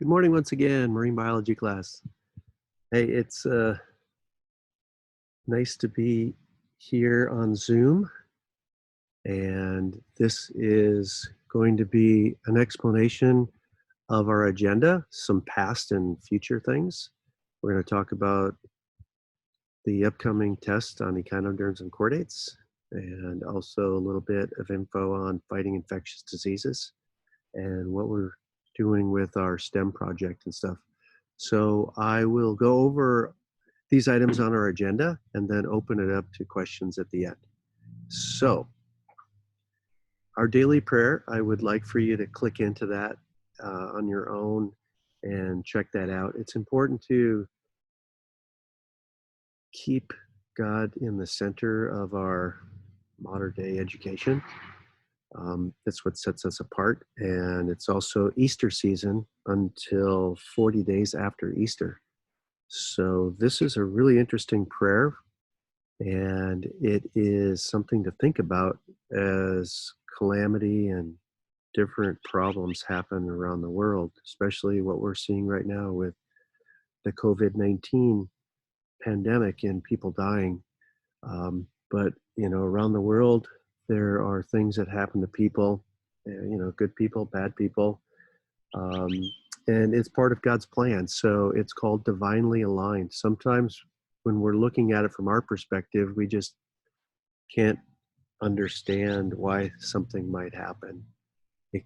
Good morning once again, marine biology class. Hey, it's nice to be here on Zoom, and this is going to be an explanation of our agenda, some past and future things. We're going to talk about the upcoming test on echinoderms and chordates, and also a little bit of info on fighting infectious diseases and what we're doing with our STEM project and stuff. So I will go over these items on our agenda and then open it up to questions at the end. So our daily prayer, I would like for you to click into that on your own and check that out. It's important to keep God in the center of our modern day education. That's what sets us apart. And it's also Easter season until 40 days after Easter. So this is a really interesting prayer, and it is something to think about as calamity and different problems happen around the world, especially what we're seeing right now with the COVID-19 pandemic and people dying. But, around the world, there are things that happen to people, good people, bad people. Um, and it's part of God's plan. So it's called divinely aligned. Sometimes when we're looking at it from our perspective, we just can't understand why something might happen.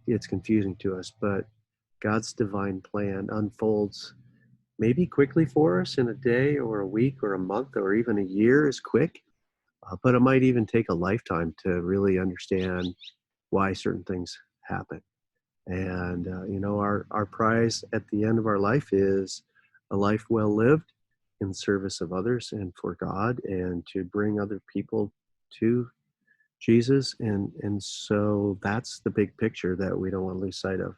It's confusing to us, but God's divine plan unfolds maybe quickly for us in a day or a week or a month or even a year is quick, but it might even take a lifetime to really understand why certain things happen. And, our prize at the end of our life is a life well lived in service of others and for God and to bring other people to Jesus. And so that's the big picture that we don't want to lose sight of.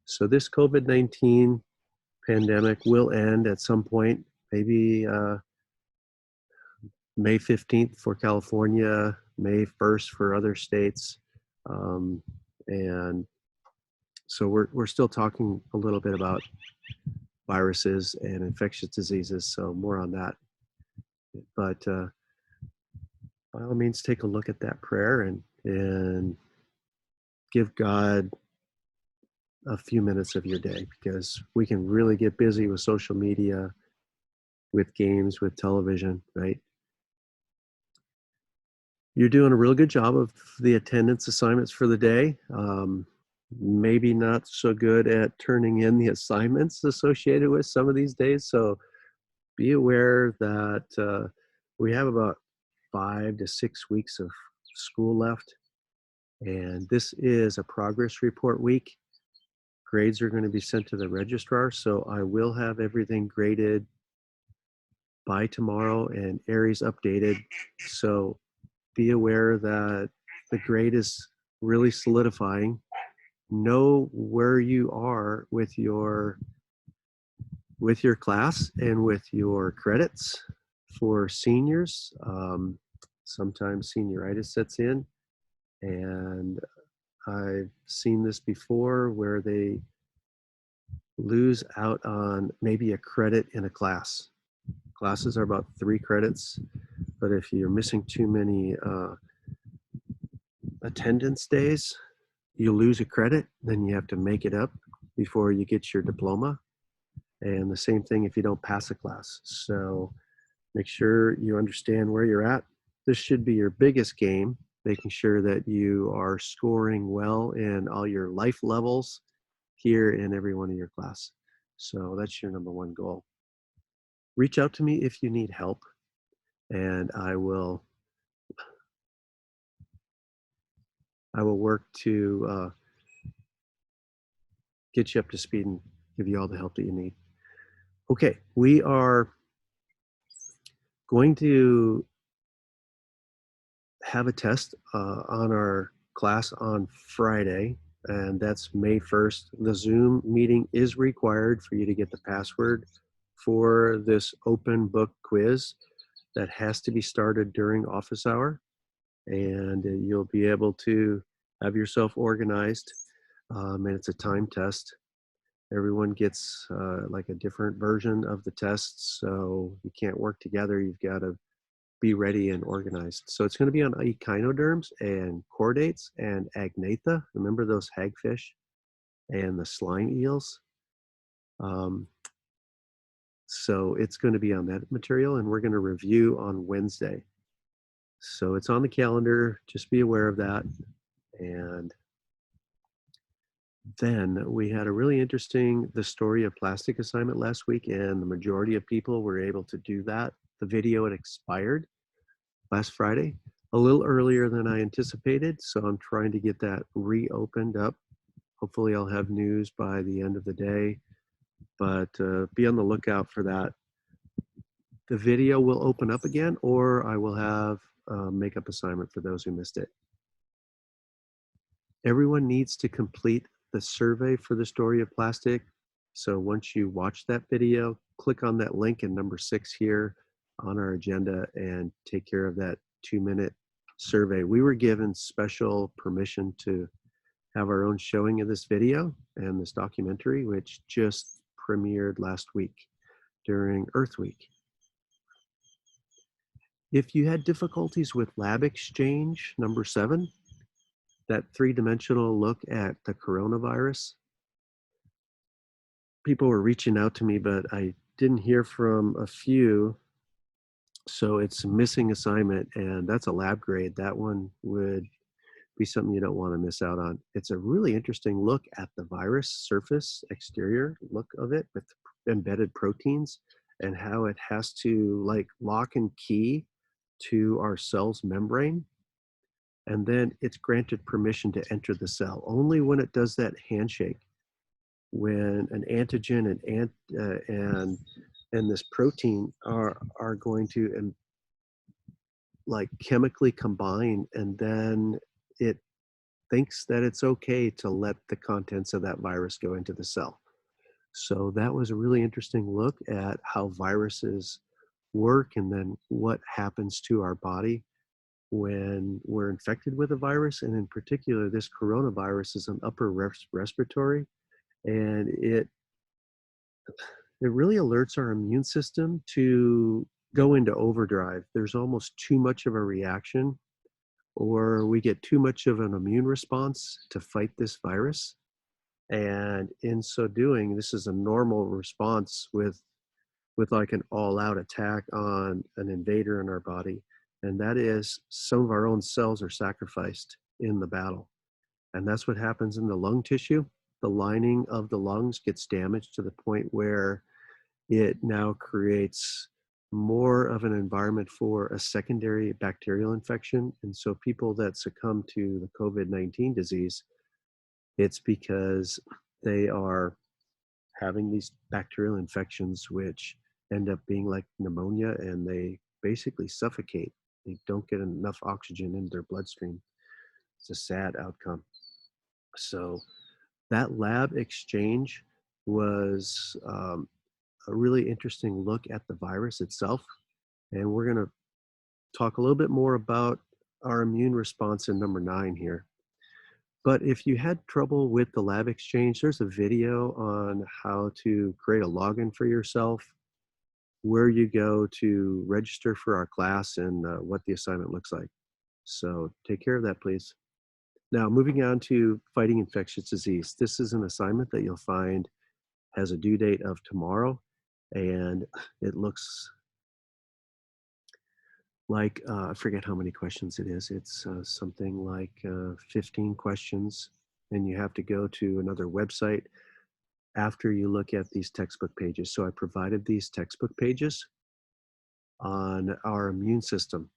So this COVID-19 pandemic will end at some point, maybe May 15th for California, May 1st for other states. And so we're still talking a little bit about viruses and infectious diseases, so more on that. But by all means, take a look at that prayer and give God a few minutes of your day, because we can really get busy with social media, with games, with television, right? You're doing a real good job of the attendance assignments for the day. Maybe not so good at turning in the assignments associated with some of these days. So be aware that we have about 5 to 6 weeks of school left. And this is a progress report week. Grades are going to be sent to the registrar. So I will have everything graded by tomorrow and areas updated. So be aware that the grade is really solidifying. Know where you are with your class and with your credits. For seniors, sometimes senioritis sets in, and I've seen this before where they lose out on maybe a credit in a class. Classes are about 3 credits, but if you're missing too many attendance days, you lose a credit, then you have to make it up before you get your diploma. And the same thing if you don't pass a class. So make sure you understand where you're at. This should be your biggest game, making sure that you are scoring well in all your life levels here in every one of your class. So that's your number one goal. Reach out to me if you need help, and I will work to get you up to speed and give you all the help that you need. Okay, we are going to have a test on our class on Friday, and that's May 1st. The Zoom meeting is required for you to get the password for this open book quiz that has to be started during office hour, and you'll be able to have yourself organized, and it's a time test. Everyone gets like a different version of the test, so you can't work together. You've got to be ready and organized. So it's going to be on echinoderms and chordates and agnatha. Remember those hagfish and the slime eels? Um, so it's going to be on that material, and we're going to review on Wednesday. So it's on the calendar. Just be aware of that. And then we had a really interesting The Story of Plastic assignment last week, and the majority of people were able to do that. The video had expired last Friday, a little earlier than I anticipated, so I'm trying to get that reopened up. Hopefully I'll have news by the end of the day, but be on the lookout for that. The video will open up again, or I will have a makeup assignment for those who missed it. Everyone needs to complete the survey for The Story of Plastic. So once you watch that video, click on that link in number 6 here on our agenda and take care of that 2-minute survey. We were given special permission to have our own showing of this video and this documentary, which just premiered last week during Earth Week. If you had difficulties with lab exchange, number 7, that 3-dimensional look at the coronavirus, people were reaching out to me, but I didn't hear from a few. So it's a missing assignment, and that's a lab grade. That one would be something you don't want to miss out on. It's a really interesting look at the virus surface, exterior look of it with embedded proteins and how it has to like lock and key to our cell's membrane. And then it's granted permission to enter the cell. Only when it does that handshake, when an antigen and this protein are going to like chemically combine, and then it thinks that it's okay to let the contents of that virus go into the cell. So that was a really interesting look at how viruses work and then what happens to our body when we're infected with a virus. And in particular, this coronavirus is an upper respiratory, and it really alerts our immune system to go into overdrive. There's almost too much of a reaction, or we get too much of an immune response to fight this virus. And in so doing, this is a normal response with like an all-out attack on an invader in our body. And that is some of our own cells are sacrificed in the battle. And that's what happens in the lung tissue. The lining of the lungs gets damaged to the point where it now creates more of an environment for a secondary bacterial infection. And so people that succumb to the COVID-19 disease, it's because they are having these bacterial infections, which end up being like pneumonia, and they basically suffocate. They don't get enough oxygen in their bloodstream. It's a sad outcome. So that lab exchange was a really interesting look at the virus itself. And we're going to talk a little bit more about our immune response in number 9 here. But if you had trouble with the lab exchange, there's a video on how to create a login for yourself, where you go to register for our class, and what the assignment looks like. So take care of that, please. Now, moving on to fighting infectious disease. This is an assignment that you'll find has a due date of tomorrow, and it looks like, I forget how many questions it is. It's something like 15 questions, and you have to go to another website after you look at these textbook pages. So I provided these textbook pages on our immune system.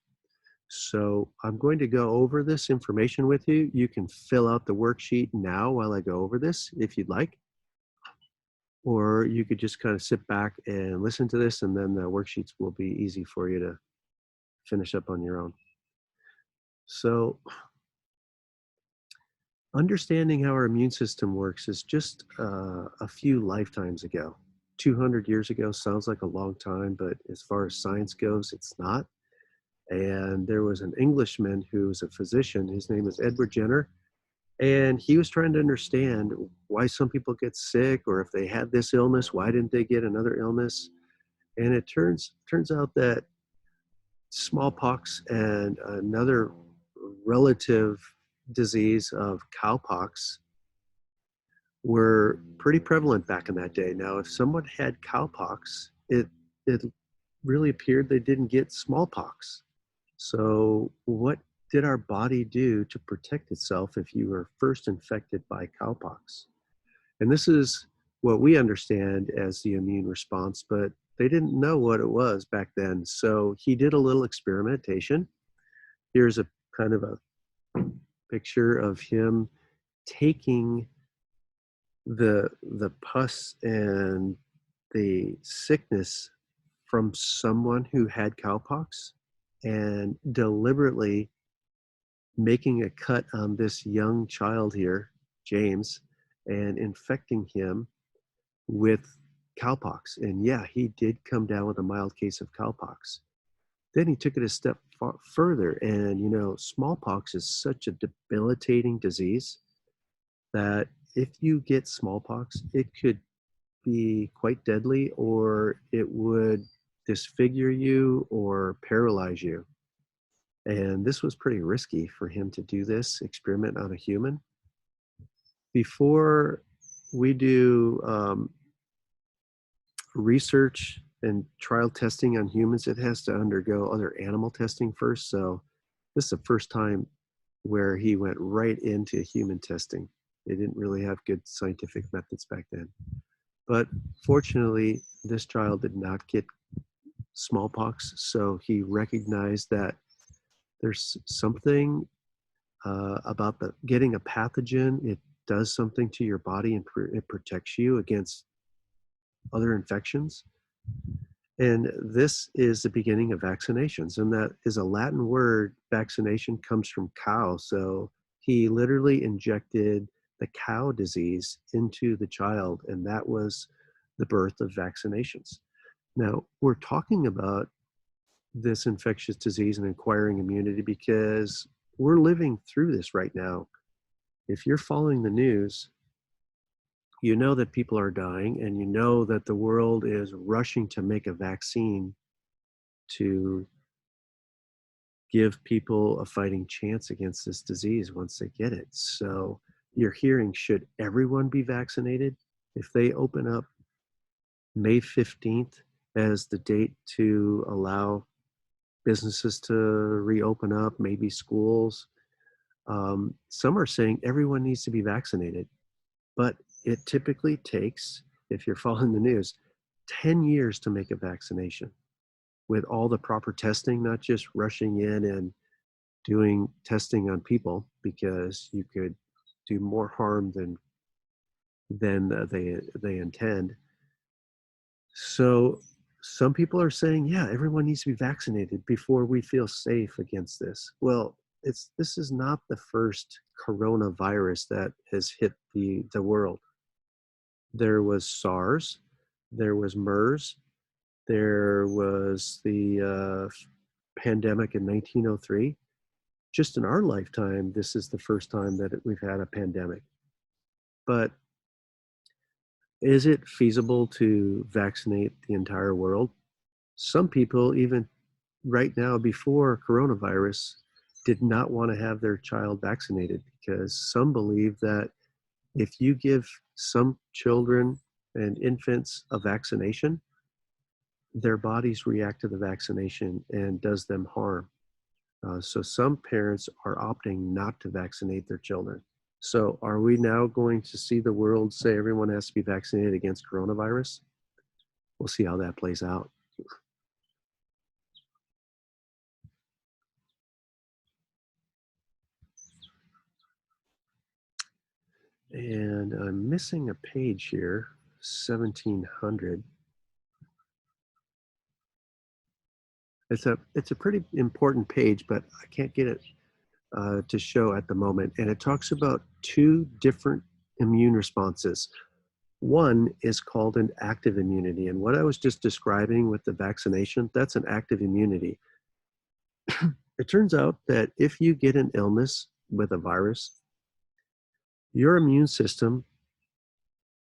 So I'm going to go over this information with you. You can fill out the worksheet now while I go over this if you'd like, or you could just kind of sit back and listen to this, and then the worksheets will be easy for you to finish up on your own. So understanding how our immune system works is just a few lifetimes ago. 200 years ago sounds like a long time, but as far as science goes, it's not. And there was an Englishman who was a physician. His name is Edward Jenner, And he was trying to understand why some people get sick, or if they had this illness, why didn't they get another illness? And it turns out that smallpox and another relative disease of cowpox were pretty prevalent back in that day. Now, if someone had cowpox, it really appeared they didn't get smallpox. So, what did our body do to protect itself if you were first infected by cowpox? And this is what we understand as the immune response, but they didn't know what it was back then. So he did a little experimentation. Here's a kind of a picture of him taking the pus and the sickness from someone who had cowpox and deliberately making a cut on this young child here, James, and infecting him with cowpox. And yeah, he did come down with a mild case of cowpox. Then he took it a step further. And, smallpox is such a debilitating disease that if you get smallpox, it could be quite deadly, or it would disfigure you or paralyze you. And this was pretty risky for him to do this experiment on a human. Before we do research and trial testing on humans, it has to undergo other animal testing first. So this is the first time where he went right into human testing. They didn't really have good scientific methods back then. But fortunately, this child did not get smallpox. So he recognized that there's something about getting a pathogen. It does something to your body, and it protects you against other infections. And this is the beginning of vaccinations. And that is a Latin word. Vaccination comes from cow. So he literally injected the cow disease into the child, and that was the birth of vaccinations. Now, we're talking about this infectious disease and acquiring immunity because we're living through this right now. If you're following the news, you know that people are dying, and you know that the world is rushing to make a vaccine to give people a fighting chance against this disease once they get it. So you're hearing, should everyone be vaccinated? If they open up May 15th as the date to allow businesses to reopen up, maybe schools, some are saying everyone needs to be vaccinated. But it typically takes, if you're following the news, 10 years to make a vaccination with all the proper testing, not just rushing in and doing testing on people, because you could do more harm than they intend. So some people are saying, yeah, everyone needs to be vaccinated before we feel safe against this. Well, this is not the first coronavirus that has hit the world. There was SARS, there was MERS, there was the pandemic in 1903. Just in our lifetime, this is the first time that we've had a pandemic. But is it feasible to vaccinate the entire world? Some people, even right now before coronavirus, did not want to have their child vaccinated because some believe that if you give some children and infants a vaccination, their bodies react to the vaccination and does them harm. So some parents are opting not to vaccinate their children. So are we now going to see the world say everyone has to be vaccinated against coronavirus? We'll see how that plays out. And I'm missing a page here, 1700. It's a pretty important page, but I can't get it to show at the moment. And it talks about two different immune responses. One is called an active immunity. And what I was just describing with the vaccination, that's an active immunity. It turns out that if you get an illness with a virus, Your immune system,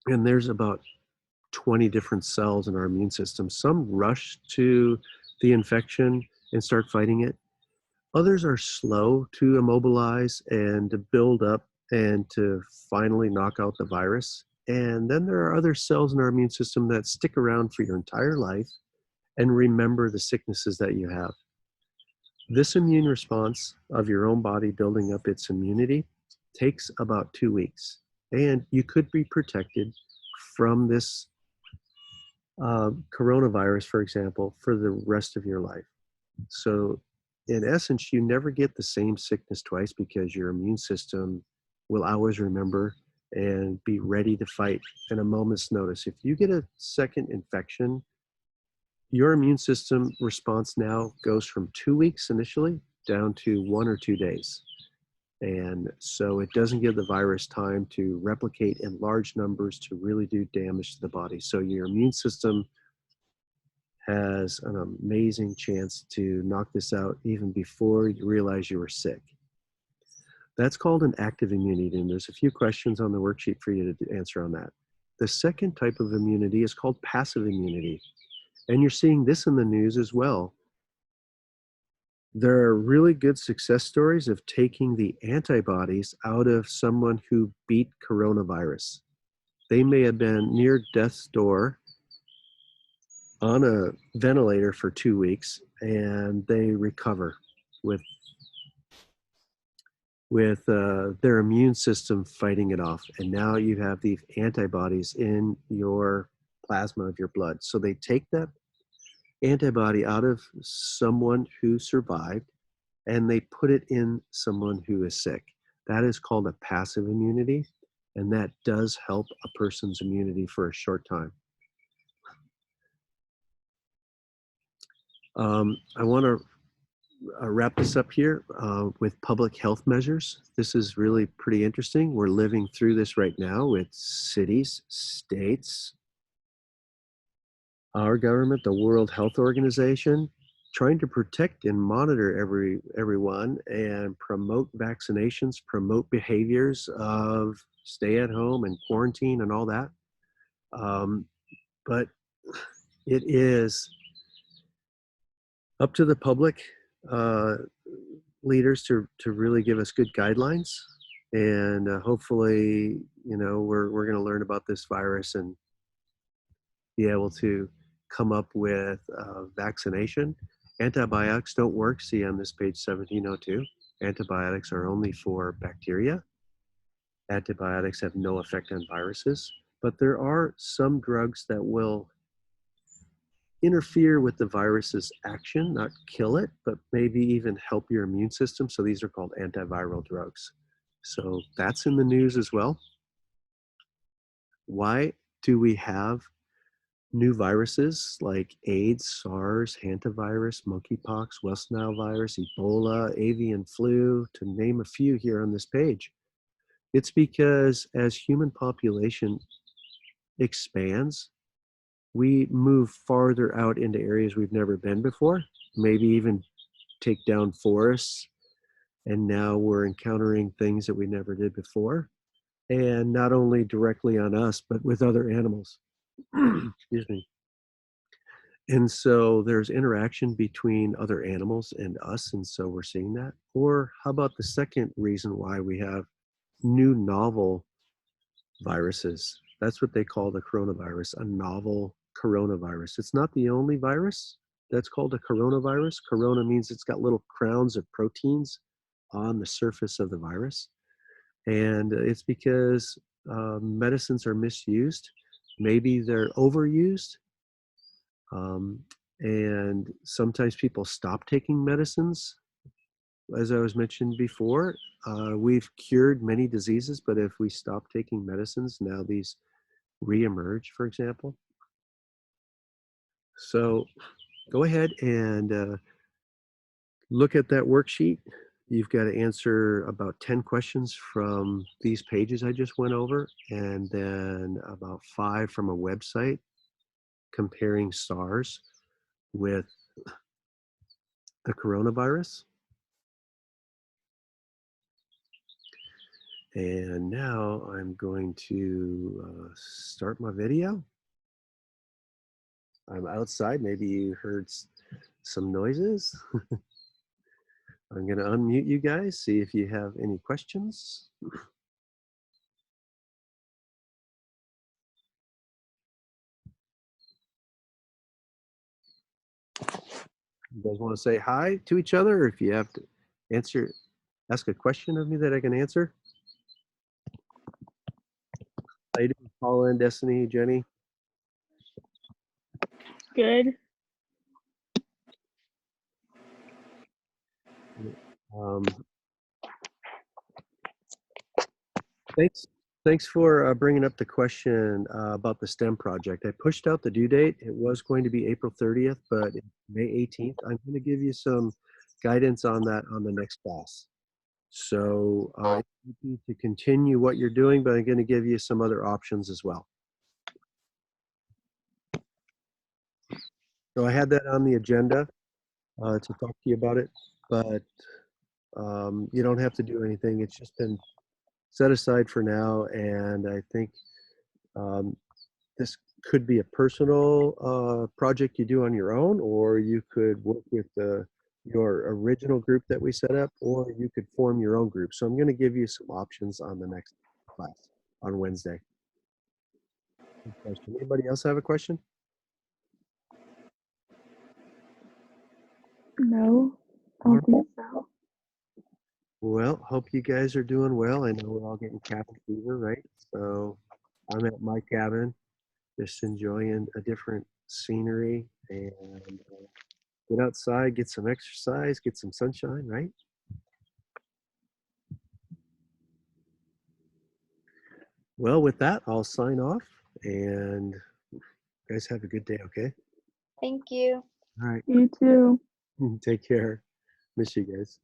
and there's about 20 different cells in our immune system. Some rush to the infection and start fighting it. Others are slow to immobilize and to build up and to finally knock out the virus. And then there are other cells in our immune system that stick around for your entire life and remember the sicknesses that you have. This immune response of your own body building up its immunity takes about 2 weeks. And you could be protected from this coronavirus, for example, for the rest of your life. So, in essence, you never get the same sickness twice because your immune system will always remember and be ready to fight at a moment's notice. If you get a second infection, your immune system response now goes from 2 weeks initially down to 1 or 2 days. And so it doesn't give the virus time to replicate in large numbers to really do damage to the body. So your immune system has an amazing chance to knock this out even before you realize you were sick. That's called an active immunity, and there's a few questions on the worksheet for you to answer on that. The second type of immunity is called passive immunity, and you're seeing this in the news as well. There are really good success stories of taking the antibodies out of someone who beat coronavirus. They may have been near death's door on a ventilator for 2 weeks and they recover with their immune system fighting it off. And now you have these antibodies in your plasma of your blood. So they take that antibody out of someone who survived and they put it in someone who is sick. That is called a passive immunity, and that does help a person's immunity for a short time. I want to wrap this up here with public health measures. This is really pretty interesting. We're living through this right now with cities, states, our government, the World Health Organization, trying to protect and monitor everyone and promote vaccinations, promote behaviors of stay at home and quarantine and all that. But it is up to the public leaders to really give us good guidelines, and hopefully, we're going to learn about this virus and be able to come up with vaccination. Antibiotics don't work. See on this page 1702. Antibiotics are only for bacteria. Antibiotics have no effect on viruses, but there are some drugs that will interfere with the virus's action, not kill it, but maybe even help your immune system. So these are called antiviral drugs. So that's in the news as well. Why do we have new viruses like AIDS, SARS, hantavirus, monkeypox, West Nile virus, Ebola, avian flu, to name a few here on this page? It's because as human population expands, we move farther out into areas we've never been before, maybe even take down forests. And now we're encountering things that we never did before. And not only directly on us, but with other animals. Excuse me. And so there's interaction between other animals and us. And so we're seeing that. Or how about the second reason why we have new novel viruses? That's what they call the coronavirus, a novel coronavirus. It's not the only virus that's called a coronavirus. Corona means it's got little crowns of proteins on the surface of the virus. And it's because medicines are misused. Maybe they're overused. And sometimes people stop taking medicines. As I was mentioned before, we've cured many diseases, but if we stop taking medicines, now these reemerge, for example. So go ahead and look at that worksheet. You've got to answer about 10 questions from these pages I just went over, and then about 5 from a website comparing SARS with the coronavirus. And now I'm going to start my video. I'm outside. Maybe you heard some noises. I'm going to unmute you guys, see if you have any questions. You guys want to say hi to each other, or if you have to ask a question of me that I can answer? How you doing, Paula, Destiny, Jenny? Good. Um, thanks for bringing up the question about the STEM project. I pushed out the due date. It was going to be April 30th, but it's May 18th. I'm going to give you some guidance on that on the next class. So you need to continue what you're doing, but I'm going to give you some other options as well. So I had that on the agenda to talk to you about it, but you don't have to do anything. It's just been set aside for now, and I think um, this could be a personal project you do on your own, or you could work with your original group that we set up, or you could form your own group. So I'm going to give you some options on the next class on Wednesday. Good question. Anybody else have a question? No, I don't think so. Well, hope you guys are doing well. I know we're all getting cabin fever, right? So I'm at my cabin, just enjoying a different scenery and get outside, get some exercise, get some sunshine, right? Well, with that, I'll sign off and you guys have a good day, okay? Thank you. All right. You too. Take care. Miss you guys.